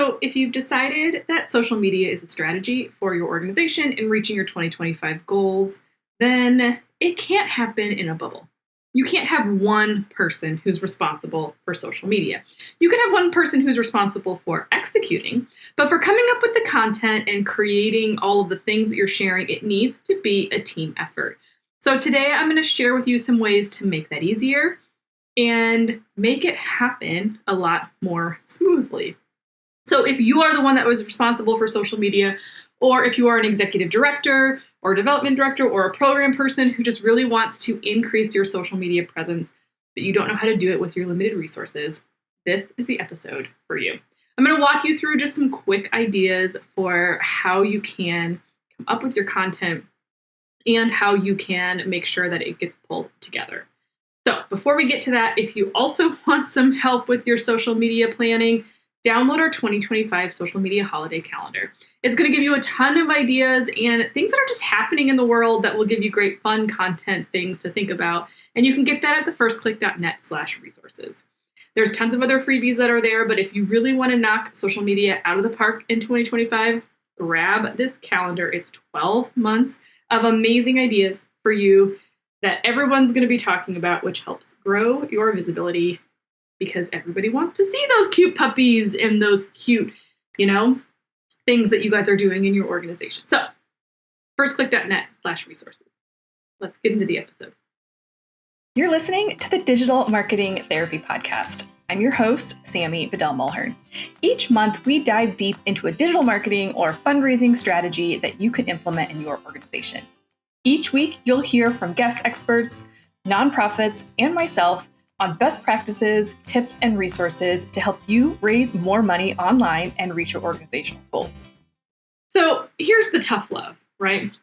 So if you've decided that social media is a strategy for your organization in reaching your 2025 goals, then it can't happen in a bubble. You can't have one person who's responsible for social media. You can have one person who's responsible for executing, but for coming up with the content and creating all of the things that you're sharing, it needs to be a team effort. So today I'm going to share with you some ways to make that easier and make it happen a lot more smoothly. So if you are the one that was responsible for social media, or if you are an executive director or development director or a program person who just really wants to increase your social media presence, but you don't know how to do it with your limited resources, this is the episode for you. I'm going to walk you through just some quick ideas for how you can come up with your content and how you can make sure that it gets pulled together. So before we get to that, if you also want some help with your social media planning, download our 2025 social media holiday calendar. It's going to give you a ton of ideas and things that are just happening in the world that will give you great fun content things to think about. And you can get that at thefirstclick.net/resources. There's tons of other freebies that are there, but if you really want to knock social media out of the park in 2025, grab this calendar. It's 12 months of amazing ideas for you that everyone's going to be talking about, which helps grow your visibility because everybody wants to see those cute puppies and those cute, things that you guys are doing in your organization. So, firstclick.net/resources. Let's get into the episode. You're listening to the Digital Marketing Therapy Podcast. I'm your host, Sammy Bedell-Mulhern. Each month, we dive deep into a digital marketing or fundraising strategy that you can implement in your organization. Each week, you'll hear from guest experts, nonprofits, and myself on best practices, tips, and resources to help you raise more money online and reach your organizational goals. So here's the tough love, right?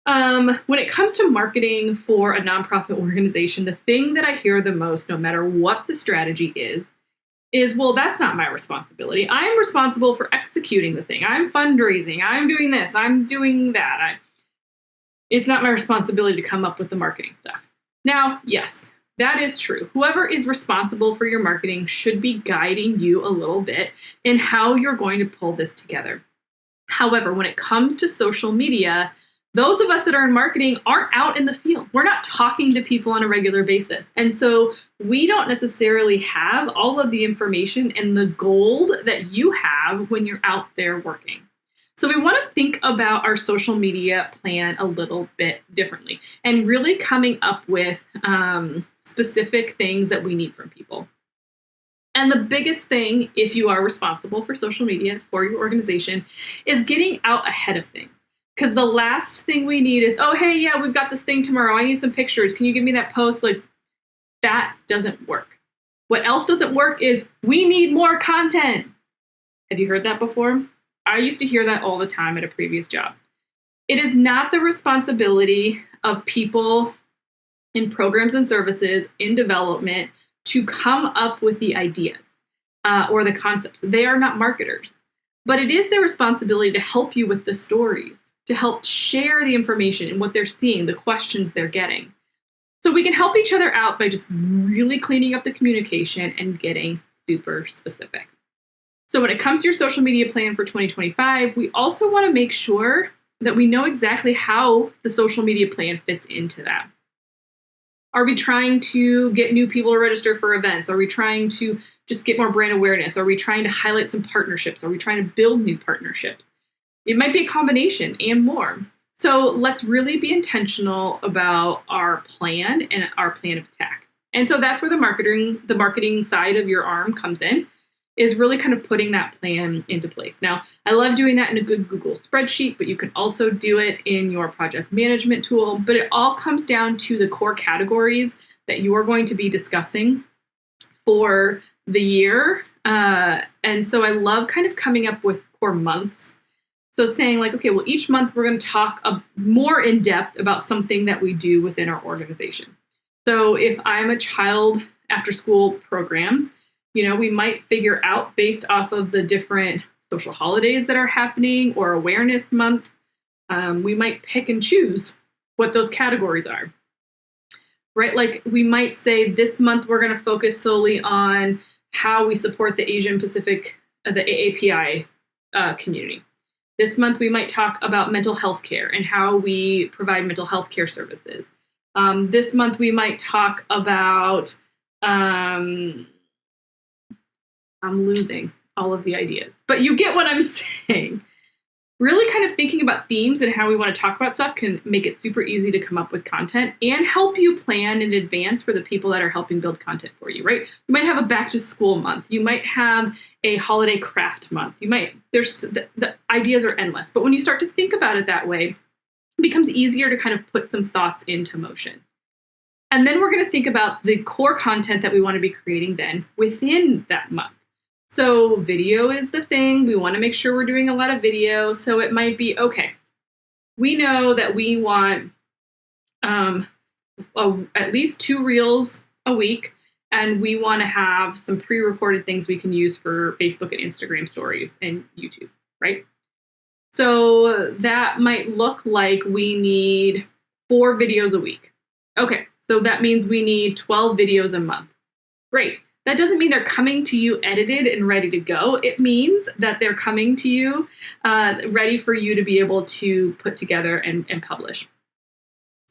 When it comes to marketing for a nonprofit organization, the thing that I hear the most, no matter what the strategy is, well, that's not my responsibility. I'm responsible for executing the thing. I'm fundraising. I'm doing this. I'm doing that. It's not my responsibility to come up with the marketing stuff. Now, yes, that is true. Whoever is responsible for your marketing should be guiding you a little bit in how you're going to pull this together. However, when it comes to social media, those of us that are in marketing aren't out in the field. We're not talking to people on a regular basis. And so we don't necessarily have all of the information and the gold that you have when you're out there working. So we want to think about our social media plan a little bit differently and really coming up with specific things that we need from people. And the biggest thing, if you are responsible for social media for your organization, is getting out ahead of things. Because the last thing we need is, oh, hey, yeah, we've got this thing tomorrow. I need some pictures. Can you give me that post? That doesn't work. What else doesn't work is we need more content. Have you heard that before? I used to hear that all the time at a previous job. It is not the responsibility of people in programs and services in development to come up with the ideas or the concepts. They are not marketers, but it is their responsibility to help you with the stories, to help share the information and what they're seeing, the questions they're getting. So we can help each other out by just really cleaning up the communication and getting super specific. So when it comes to your social media plan for 2025, we also want to make sure that we know exactly how the social media plan fits into that. Are we trying to get new people to register for events? Are we trying to just get more brand awareness? Are we trying to highlight some partnerships? Are we trying to build new partnerships? It might be a combination and more. So let's really be intentional about our plan and our plan of attack. And so that's where the marketing side of your arm comes in, is really kind of putting that plan into place. Now, I love doing that in a good Google spreadsheet, but you can also do it in your project management tool. But it all comes down to the core categories that you are going to be discussing for the year. And so I love kind of coming up with core months. So saying okay, well, each month we're going to talk more in depth about something that we do within our organization. So if I'm a child after school program, we might figure out based off of the different social holidays that are happening or awareness months, we might pick and choose what those categories are, right? We might say this month we're going to focus solely on how we support the Asian Pacific the AAPI community. This month, we might talk about mental health care and how we provide mental health care services. This month, we might talk about, I'm losing all of the ideas, but you get what I'm saying. Really kind of thinking about themes and how we want to talk about stuff can make it super easy to come up with content and help you plan in advance for the people that are helping build content for you, right? You might have a back to school month. You might have a holiday craft month. The ideas are endless. But when you start to think about it that way, it becomes easier to kind of put some thoughts into motion. And then we're going to think about the core content that we want to be creating then within that month. So video is the thing. We want to make sure we're doing a lot of video. So it might be, okay, we know that we want at least 2 reels a week, and we want to have some pre-recorded things we can use for Facebook and Instagram stories and YouTube, right? So that might look like we need 4 videos a week. Okay, so that means we need 12 videos a month. Great. That doesn't mean they're coming to you edited and ready to go. It means that they're coming to you ready for you to be able to put together and publish.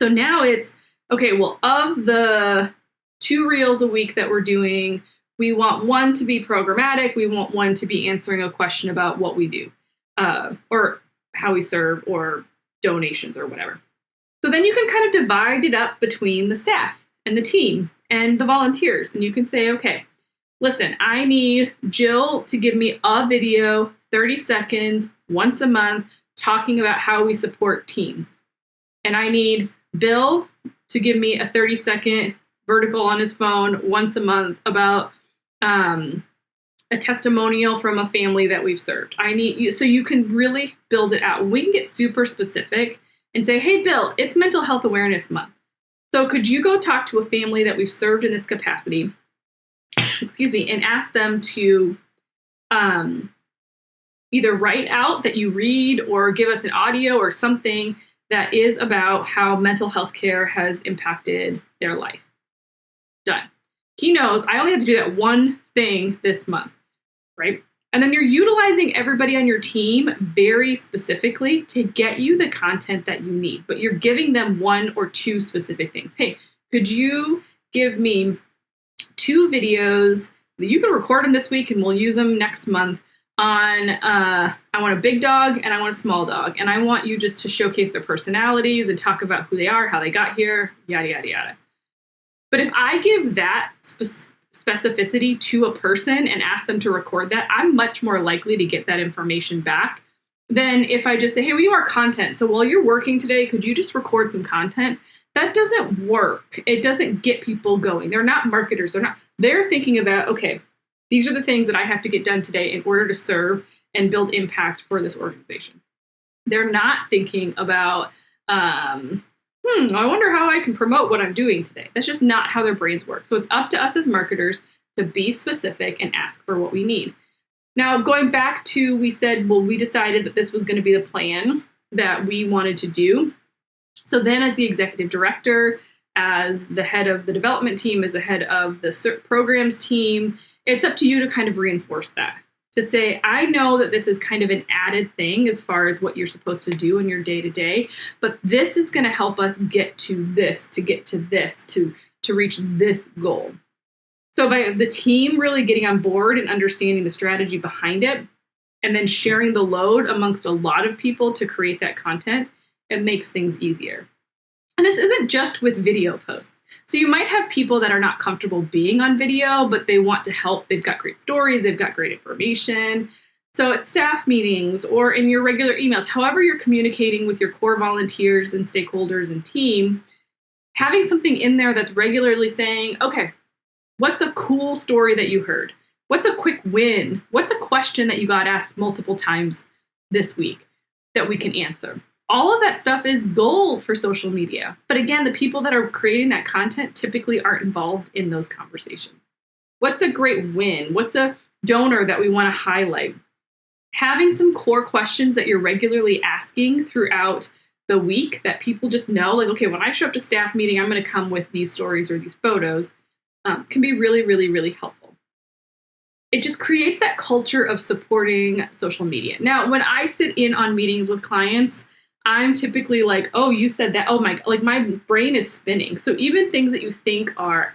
So now it's, okay, well, of the 2 reels a week that we're doing, we want 1 to be programmatic. We want 1 to be answering a question about what we do or how we serve or donations or whatever. So then you can kind of divide it up between the staff and the team and the volunteers. And you can say, okay, listen, I need Jill to give me a video, 30 seconds, once a month, talking about how we support teens. And I need Bill to give me a 30-second vertical on his phone once a month about a testimonial from a family that we've served. I need you, so you can really build it out. We can get super specific and say, hey, Bill, it's Mental Health Awareness Month. So could you go talk to a family that we've served in this capacity, and ask them to either write out that you read or give us an audio or something that is about how mental health care has impacted their life. Done. He knows I only have to do that one thing this month, right? And then you're utilizing everybody on your team very specifically to get you the content that you need, but you're giving them 1 or 2 specific things. Hey, could you give me 2 videos that you can record them this week and we'll use them next month on, I want a big dog and I want a small dog. And I want you just to showcase their personalities and talk about who they are, how they got here, yada, yada, yada. But if I give that specificity to a person and ask them to record that, I'm much more likely to get that information back than if I just say, hey, we want content. So while you're working today, could you just record some content? That doesn't work. It doesn't get people going. They're not marketers. They're thinking about, okay, these are the things that I have to get done today in order to serve and build impact for this organization. They're not thinking about, I wonder how I can promote what I'm doing today. That's just not how their brains work. So it's up to us as marketers to be specific and ask for what we need. Now, going back to, we said, well, we decided that this was going to be the plan that we wanted to do. So then as the executive director, as the head of the development team, as the head of the programs team, it's up to you to kind of reinforce that. To say, I know that this is kind of an added thing as far as what you're supposed to do in your day-to-day, but this is going to help us get to this, to get to this, to reach this goal. So by the team really getting on board and understanding the strategy behind it, and then sharing the load amongst a lot of people to create that content, it makes things easier. And this isn't just with video posts. So you might have people that are not comfortable being on video, but they want to help. They've got great stories. They've got great information. So at staff meetings or in your regular emails, however you're communicating with your core volunteers and stakeholders and team, having something in there that's regularly saying, okay, what's a cool story that you heard? What's a quick win? What's a question that you got asked multiple times this week that we can answer? All of that stuff is gold for social media. But again, the people that are creating that content typically aren't involved in those conversations. What's a great win? What's a donor that we want to highlight? Having some core questions that you're regularly asking throughout the week that people just know, like, okay, when I show up to staff meeting, I'm going to come with these stories or these photos, can be really, really, really helpful. it just creates that culture of supporting social media. Now, when I sit in on meetings with clients, I'm typically like, oh, you said that. Oh my, like my brain is spinning. So even things that you think are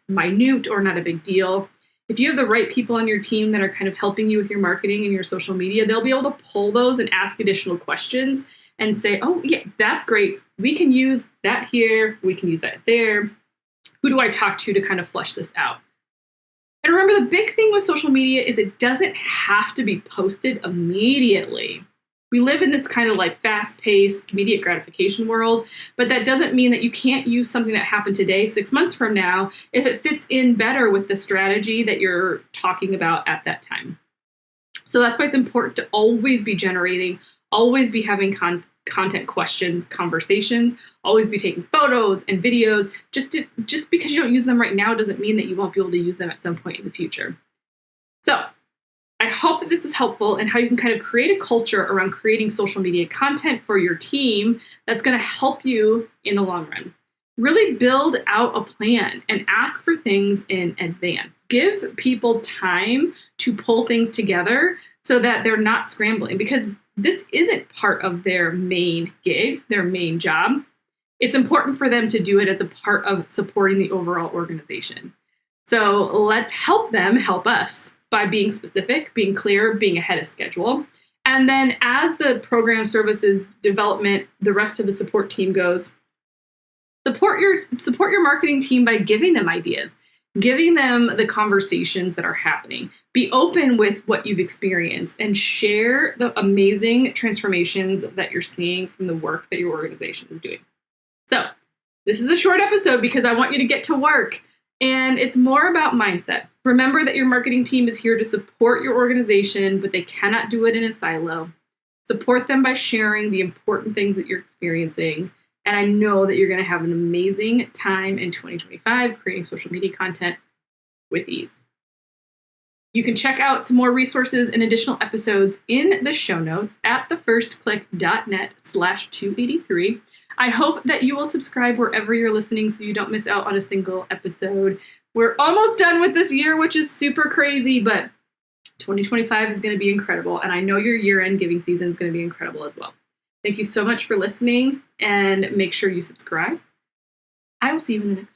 minute or not a big deal, if you have the right people on your team that are kind of helping you with your marketing and your social media, they'll be able to pull those and ask additional questions and say, oh yeah, that's great. We can use that here. We can use that there. Who do I talk to kind of flesh this out? And remember, the big thing with social media is it doesn't have to be posted immediately. We live in this kind of like fast-paced, immediate gratification world, but that doesn't mean that you can't use something that happened today, 6 months from now, if it fits in better with the strategy that you're talking about at that time. So that's why it's important to always be generating, always be having content questions, conversations, always be taking photos and videos. Just because you don't use them right now doesn't mean that you won't be able to use them at some point in the future. So I hope that this is helpful and how you can kind of create a culture around creating social media content for your team that's going to help you in the long run. Really build out a plan and ask for things in advance. Give people time to pull things together so that they're not scrambling, because this isn't part of their main gig, their main job. It's important for them to do it as a part of supporting the overall organization. So let's help them help us by being specific, being clear, being ahead of schedule. And then as the program, services, development, the rest of the support team goes, support your marketing team by giving them ideas, giving them the conversations that are happening. Be open with what you've experienced and share the amazing transformations that you're seeing from the work that your organization is doing. So this is a short episode because I want you to get to work. And it's more about mindset. Remember that your marketing team is here to support your organization, but they cannot do it in a silo. Support them by sharing the important things that you're experiencing. And I know that you're going to have an amazing time in 2025 creating social media content with ease. You can check out some more resources and additional episodes in the show notes at thefirstclick.net/283. I hope that you will subscribe wherever you're listening so you don't miss out on a single episode. We're almost done with this year, which is super crazy, but 2025 is going to be incredible. And I know your year-end giving season is going to be incredible as well. Thank you so much for listening, and make sure you subscribe. I will see you in the next